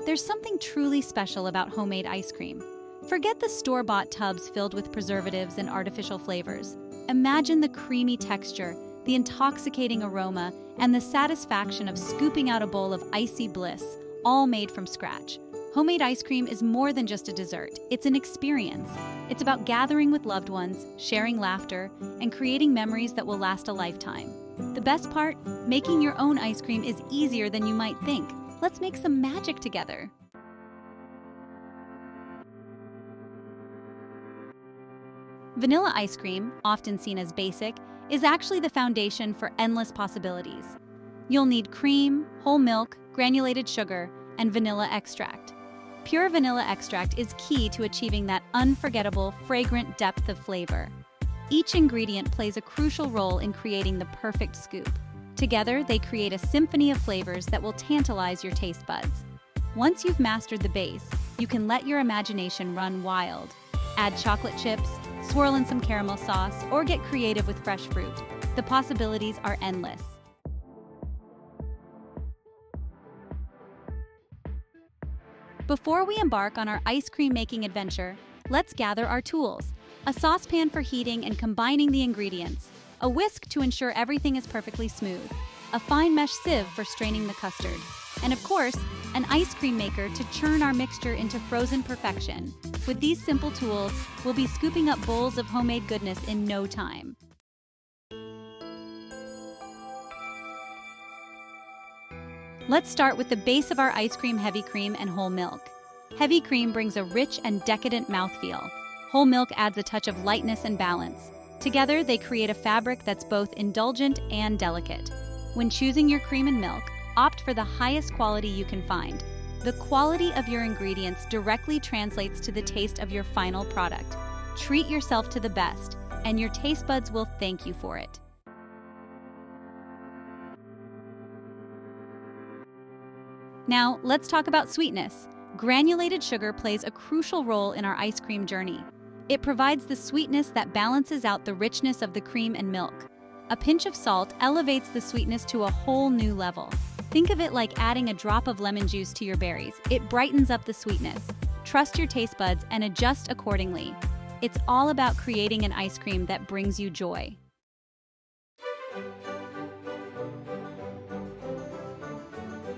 There's something truly special about homemade ice cream. Forget the store-bought tubs filled with preservatives and artificial flavors. Imagine the creamy texture, the intoxicating aroma, and the satisfaction of scooping out a bowl of icy bliss, all made from scratch. Homemade ice cream is more than just a dessert. It's an experience. It's about gathering with loved ones, sharing laughter, and creating memories that will last a lifetime. The best part? Making your own ice cream is easier than you might think. Let's make some magic together. Vanilla ice cream, often seen as basic, is actually the foundation for endless possibilities. You'll need cream, whole milk, granulated sugar, and vanilla extract. Pure vanilla extract is key to achieving that unforgettable, fragrant depth of flavor. Each ingredient plays a crucial role in creating the perfect scoop. Together, they create a symphony of flavors that will tantalize your taste buds. Once you've mastered the base, you can let your imagination run wild. Add chocolate chips, swirl in some caramel sauce, or get creative with fresh fruit. The possibilities are endless. Before we embark on our ice cream making adventure, let's gather our tools. A saucepan for heating and combining the ingredients, a whisk to ensure everything is perfectly smooth, a fine mesh sieve for straining the custard, and of course, an ice cream maker to churn our mixture into frozen perfection. With these simple tools, we'll be scooping up bowls of homemade goodness in no time. Let's start with the base of our ice cream: heavy cream and whole milk. Heavy cream brings a rich and decadent mouthfeel. Whole milk adds a touch of lightness and balance. Together, they create a fabric that's both indulgent and delicate. When choosing your cream and milk, opt for the highest quality you can find. The quality of your ingredients directly translates to the taste of your final product. Treat yourself to the best, and your taste buds will thank you for it. Now, let's talk about sweetness. Granulated sugar plays a crucial role in our ice cream journey. It provides the sweetness that balances out the richness of the cream and milk. A pinch of salt elevates the sweetness to a whole new level. Think of it like adding a drop of lemon juice to your berries. It brightens up the sweetness. Trust your taste buds and adjust accordingly. It's all about creating an ice cream that brings you joy.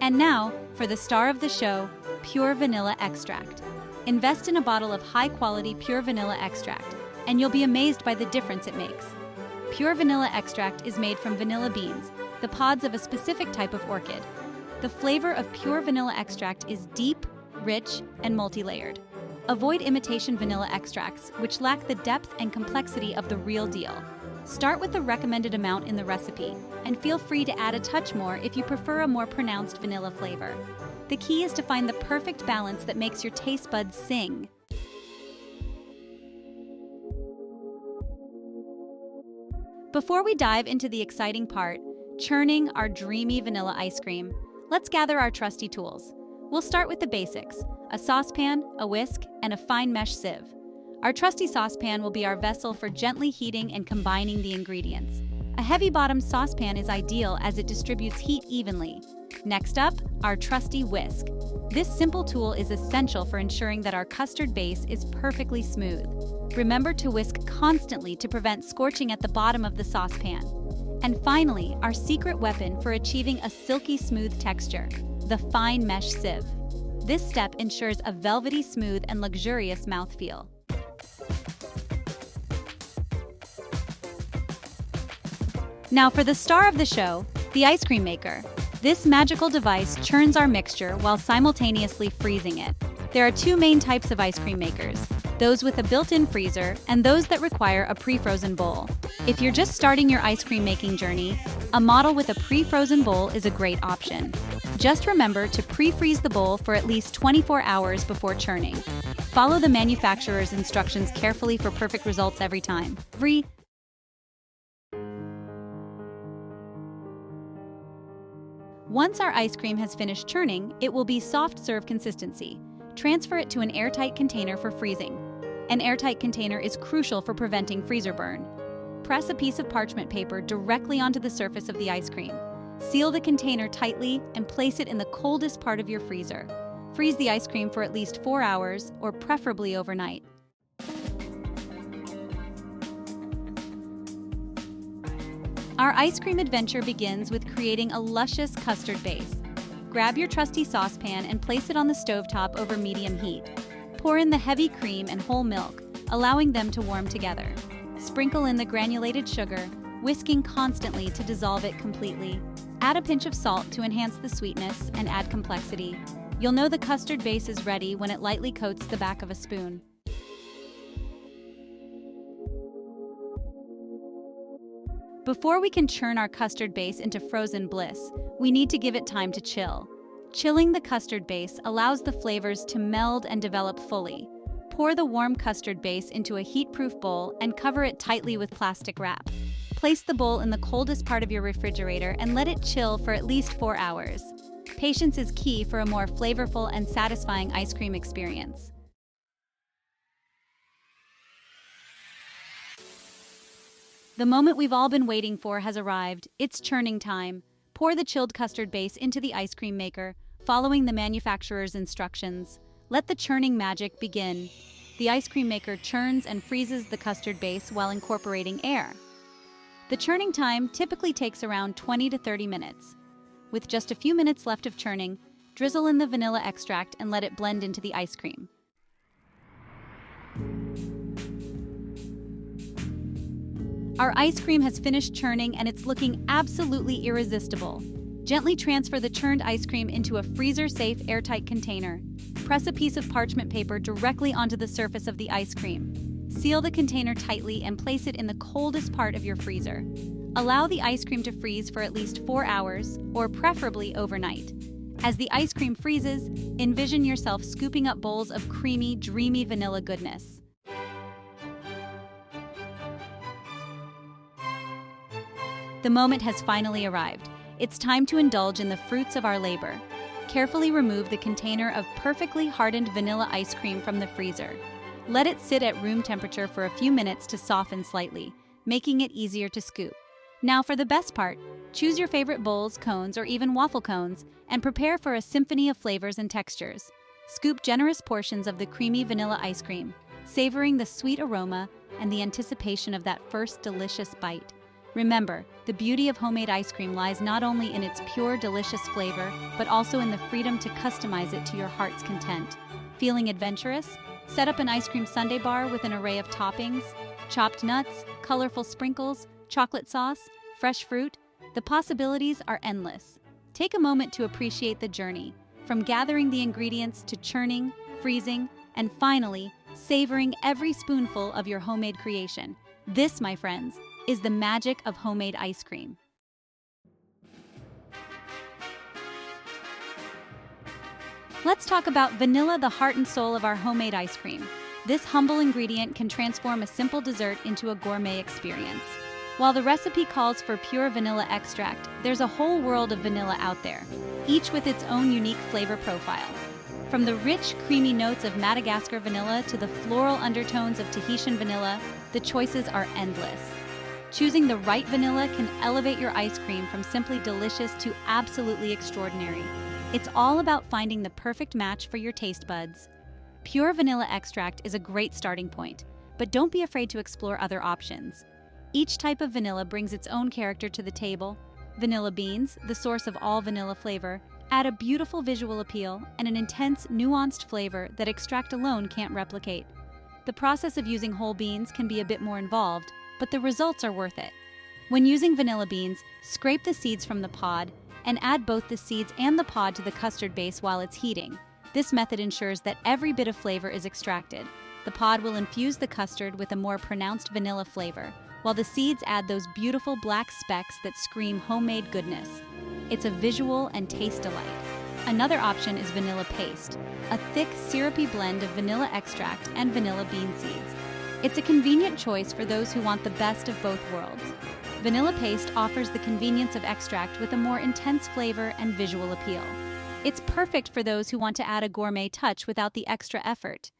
And now, for the star of the show, pure vanilla extract. Invest in a bottle of high-quality pure vanilla extract, and you'll be amazed by the difference it makes. Pure vanilla extract is made from vanilla beans, the pods of a specific type of orchid. The flavor of pure vanilla extract is deep, rich, and multi-layered. Avoid imitation vanilla extracts, which lack the depth and complexity of the real deal. Start with the recommended amount in the recipe, and feel free to add a touch more if you prefer a more pronounced vanilla flavor. The key is to find the perfect balance that makes your taste buds sing. Before we dive into the exciting part, churning our dreamy vanilla ice cream, let's gather our trusty tools. We'll start with the basics: a saucepan, a whisk, and a fine mesh sieve. Our trusty saucepan will be our vessel for gently heating and combining the ingredients. A heavy-bottomed saucepan is ideal as it distributes heat evenly. Next up, our trusty whisk. This simple tool is essential for ensuring that our custard base is perfectly smooth. Remember to whisk constantly to prevent scorching at the bottom of the saucepan. And finally, our secret weapon for achieving a silky smooth texture, the fine mesh sieve. This step ensures a velvety smooth and luxurious mouthfeel. Now for the star of the show, the ice cream maker. This magical device churns our mixture while simultaneously freezing it. There are two main types of ice cream makers, those with a built-in freezer and those that require a pre-frozen bowl. If you're just starting your ice cream making journey, a model with a pre-frozen bowl is a great option. Just remember to pre-freeze the bowl for at least 24 hours before churning. Follow the manufacturer's instructions carefully for perfect results every time. Once our ice cream has finished churning, it will be soft serve consistency. Transfer it to an airtight container for freezing. An airtight container is crucial for preventing freezer burn. Press a piece of parchment paper directly onto the surface of the ice cream. Seal the container tightly and place it in the coldest part of your freezer. Freeze the ice cream for at least 4 hours, or preferably overnight. Our ice cream adventure begins with creating a luscious custard base. Grab your trusty saucepan and place it on the stovetop over medium heat. Pour in the heavy cream and whole milk, allowing them to warm together. Sprinkle in the granulated sugar, whisking constantly to dissolve it completely. Add a pinch of salt to enhance the sweetness and add complexity. You'll know the custard base is ready when it lightly coats the back of a spoon. Before we can churn our custard base into frozen bliss, we need to give it time to chill. Chilling the custard base allows the flavors to meld and develop fully. Pour the warm custard base into a heat-proof bowl and cover it tightly with plastic wrap. Place the bowl in the coldest part of your refrigerator and let it chill for at least 4 hours. Patience is key for a more flavorful and satisfying ice cream experience. The moment we've all been waiting for has arrived. It's churning time. Pour the chilled custard base into the ice cream maker, following the manufacturer's instructions. Let the churning magic begin. The ice cream maker churns and freezes the custard base while incorporating air. The churning time typically takes around 20 to 30 minutes. With just a few minutes left of churning, drizzle in the vanilla extract and let it blend into the ice cream. Our ice cream has finished churning and it's looking absolutely irresistible. Gently transfer the churned ice cream into a freezer-safe airtight container. Press a piece of parchment paper directly onto the surface of the ice cream. Seal the container tightly and place it in the coldest part of your freezer. Allow the ice cream to freeze for at least 4 hours, or preferably overnight. As the ice cream freezes, envision yourself scooping up bowls of creamy, dreamy vanilla goodness. The moment has finally arrived. It's time to indulge in the fruits of our labor. Carefully remove the container of perfectly hardened vanilla ice cream from the freezer. Let it sit at room temperature for a few minutes to soften slightly, making it easier to scoop. Now for the best part, choose your favorite bowls, cones, or even waffle cones, and prepare for a symphony of flavors and textures. Scoop generous portions of the creamy vanilla ice cream, savoring the sweet aroma and the anticipation of that first delicious bite. Remember, the beauty of homemade ice cream lies not only in its pure, delicious flavor, but also in the freedom to customize it to your heart's content. Feeling adventurous? Set up an ice cream sundae bar with an array of toppings, chopped nuts, colorful sprinkles, chocolate sauce, fresh fruit. The possibilities are endless. Take a moment to appreciate the journey, from gathering the ingredients to churning, freezing, and finally, savoring every spoonful of your homemade creation. This, my friends, is the magic of homemade ice cream. Let's talk about vanilla, the heart and soul of our homemade ice cream. This humble ingredient can transform a simple dessert into a gourmet experience. While the recipe calls for pure vanilla extract, there's a whole world of vanilla out there, each with its own unique flavor profile. From the rich, creamy notes of Madagascar vanilla to the floral undertones of Tahitian vanilla, the choices are endless. Choosing the right vanilla can elevate your ice cream from simply delicious to absolutely extraordinary. It's all about finding the perfect match for your taste buds. Pure vanilla extract is a great starting point, but don't be afraid to explore other options. Each type of vanilla brings its own character to the table. Vanilla beans, the source of all vanilla flavor, add a beautiful visual appeal and an intense, nuanced flavor that extract alone can't replicate. The process of using whole beans can be a bit more involved, but the results are worth it. When using vanilla beans, scrape the seeds from the pod and add both the seeds and the pod to the custard base while it's heating. This method ensures that every bit of flavor is extracted. The pod will infuse the custard with a more pronounced vanilla flavor, while the seeds add those beautiful black specks that scream homemade goodness. It's a visual and taste delight. Another option is vanilla paste, a thick, syrupy blend of vanilla extract and vanilla bean seeds. It's a convenient choice for those who want the best of both worlds. Vanilla paste offers the convenience of extract with a more intense flavor and visual appeal. It's perfect for those who want to add a gourmet touch without the extra effort.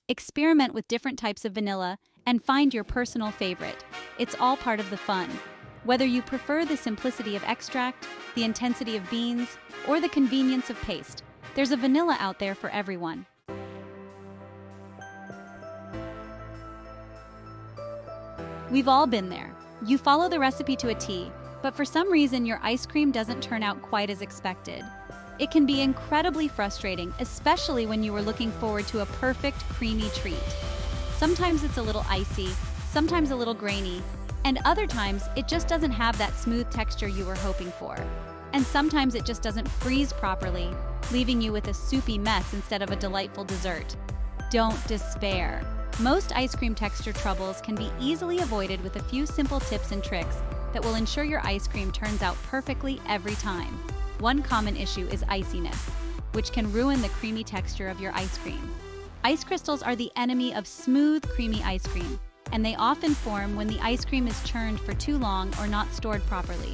Experiment with different types of vanilla and find your personal favorite. It's all part of the fun. Whether you prefer the simplicity of extract, the intensity of beans, or the convenience of paste, There's a vanilla out there for everyone. We've all been there. You follow the recipe to a T, but for some reason your ice cream doesn't turn out quite as expected. It can be incredibly frustrating, especially when you were looking forward to a perfect, creamy treat. Sometimes it's a little icy, sometimes a little grainy, and other times it just doesn't have that smooth texture you were hoping for. And sometimes it just doesn't freeze properly, leaving you with a soupy mess instead of a delightful dessert. Don't despair. Most ice cream texture troubles can be easily avoided with a few simple tips and tricks that will ensure your ice cream turns out perfectly every time. One common issue is iciness, which can ruin the creamy texture of your ice cream. Ice crystals are the enemy of smooth, creamy ice cream, and they often form when the ice cream is churned for too long or not stored properly.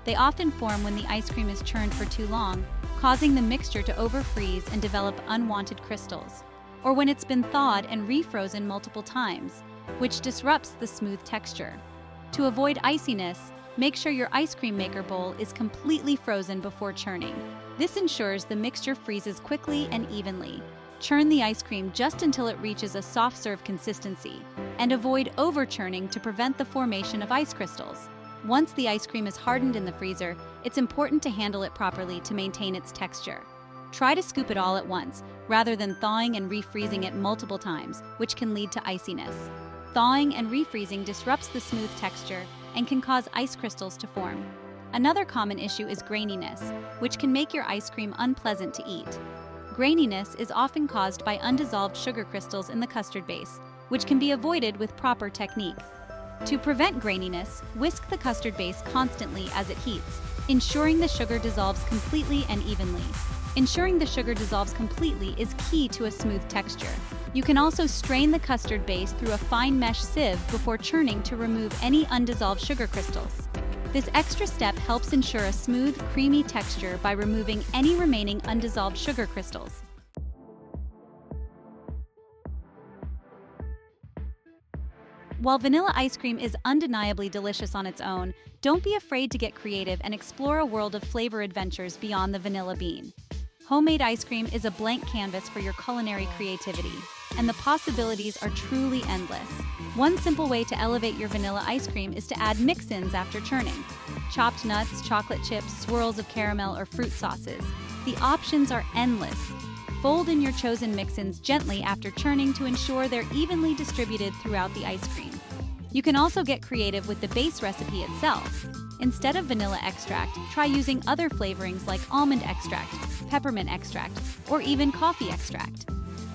They often form when the ice cream is churned for too long, causing the mixture to overfreeze and develop unwanted crystals, or when it's been thawed and refrozen multiple times, which disrupts the smooth texture. To avoid iciness, make sure your ice cream maker bowl is completely frozen before churning. This ensures the mixture freezes quickly and evenly. Churn the ice cream just until it reaches a soft serve consistency, and avoid over-churning to prevent the formation of ice crystals. Once the ice cream is hardened in the freezer, it's important to handle it properly to maintain its texture. Try to scoop it all at once, rather than thawing and refreezing it multiple times, which can lead to iciness. Thawing and refreezing disrupts the smooth texture and can cause ice crystals to form. Another common issue is graininess, which can make your ice cream unpleasant to eat. Graininess is often caused by undissolved sugar crystals in the custard base, which can be avoided with proper technique. To prevent graininess, whisk the custard base constantly as it heats, ensuring the sugar dissolves completely and evenly. Ensuring the sugar dissolves completely is key to a smooth texture. You can also strain the custard base through a fine mesh sieve before churning to remove any undissolved sugar crystals. This extra step helps ensure a smooth, creamy texture by removing any remaining undissolved sugar crystals. While vanilla ice cream is undeniably delicious on its own, don't be afraid to get creative and explore a world of flavor adventures beyond the vanilla bean. Homemade ice cream is a blank canvas for your culinary creativity, and the possibilities are truly endless. One simple way to elevate your vanilla ice cream is to add mix-ins after churning. Chopped nuts, chocolate chips, swirls of caramel, or fruit sauces. The options are endless. Fold in your chosen mix-ins gently after churning to ensure they're evenly distributed throughout the ice cream. You can also get creative with the base recipe itself. Instead of vanilla extract, try using other flavorings like almond extract, peppermint extract, or even coffee extract.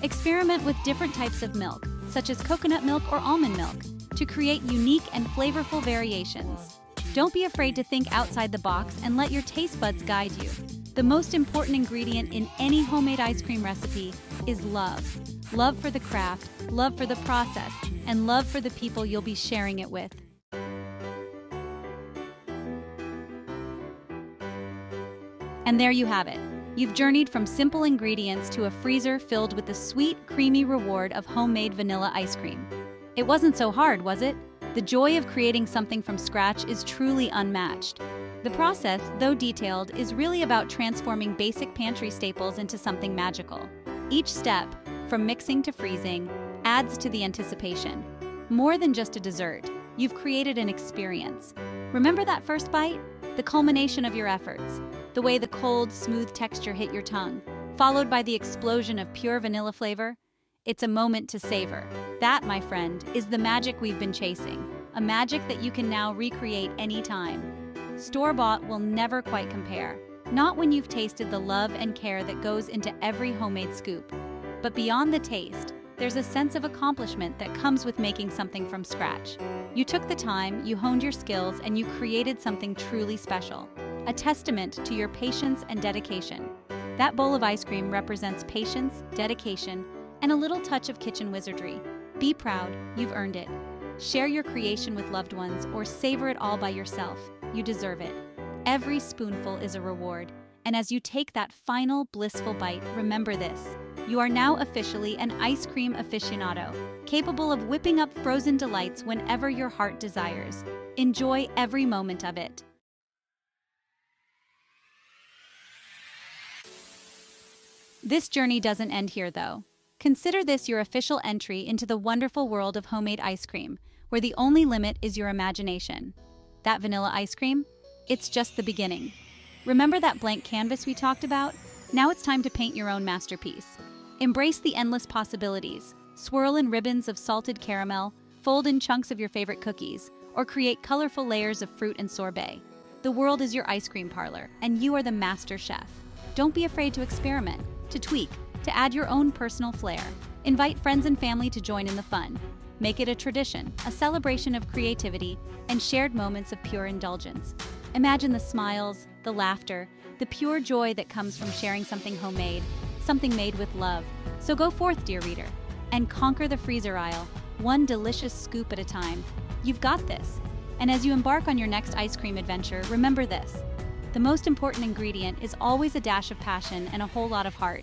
Experiment with different types of milk, such as coconut milk or almond milk, to create unique and flavorful variations. Don't be afraid to think outside the box and let your taste buds guide you. The most important ingredient in any homemade ice cream recipe is love. Love for the craft, love for the process, and love for the people you'll be sharing it with. And there you have it. You've journeyed from simple ingredients to a freezer filled with the sweet, creamy reward of homemade vanilla ice cream. It wasn't so hard, was it? The joy of creating something from scratch is truly unmatched. The process, though detailed, is really about transforming basic pantry staples into something magical. Each step, from mixing to freezing, adds to the anticipation. More than just a dessert, you've created an experience. Remember that first bite? The culmination of your efforts. The way the cold, smooth texture hit your tongue, followed by the explosion of pure vanilla flavor? It's a moment to savor. That, my friend, is the magic we've been chasing. A magic that you can now recreate anytime. Store-bought will never quite compare. Not when you've tasted the love and care that goes into every homemade scoop. But beyond the taste, there's a sense of accomplishment that comes with making something from scratch. You took the time, you honed your skills, and you created something truly special. A testament to your patience and dedication. That bowl of ice cream represents patience, dedication, and a little touch of kitchen wizardry. Be proud, you've earned it. Share your creation with loved ones or savor it all by yourself. You deserve it. Every spoonful is a reward. And as you take that final blissful bite, remember this. You are now officially an ice cream aficionado, capable of whipping up frozen delights whenever your heart desires. Enjoy every moment of it. This journey doesn't end here, though. Consider this your official entry into the wonderful world of homemade ice cream, where the only limit is your imagination. That vanilla ice cream? It's just the beginning. Remember that blank canvas we talked about? Now it's time to paint your own masterpiece. Embrace the endless possibilities. Swirl in ribbons of salted caramel, fold in chunks of your favorite cookies, or create colorful layers of fruit and sorbet. The world is your ice cream parlor, and you are the master chef. Don't be afraid to experiment, to tweak, to add your own personal flair. Invite friends and family to join in the fun. Make it a tradition, a celebration of creativity, and shared moments of pure indulgence. Imagine the smiles, the laughter, the pure joy that comes from sharing something homemade, something made with love. So go forth, dear reader, and conquer the freezer aisle, one delicious scoop at a time. You've got this. And as you embark on your next ice cream adventure, remember this. The most important ingredient is always a dash of passion and a whole lot of heart.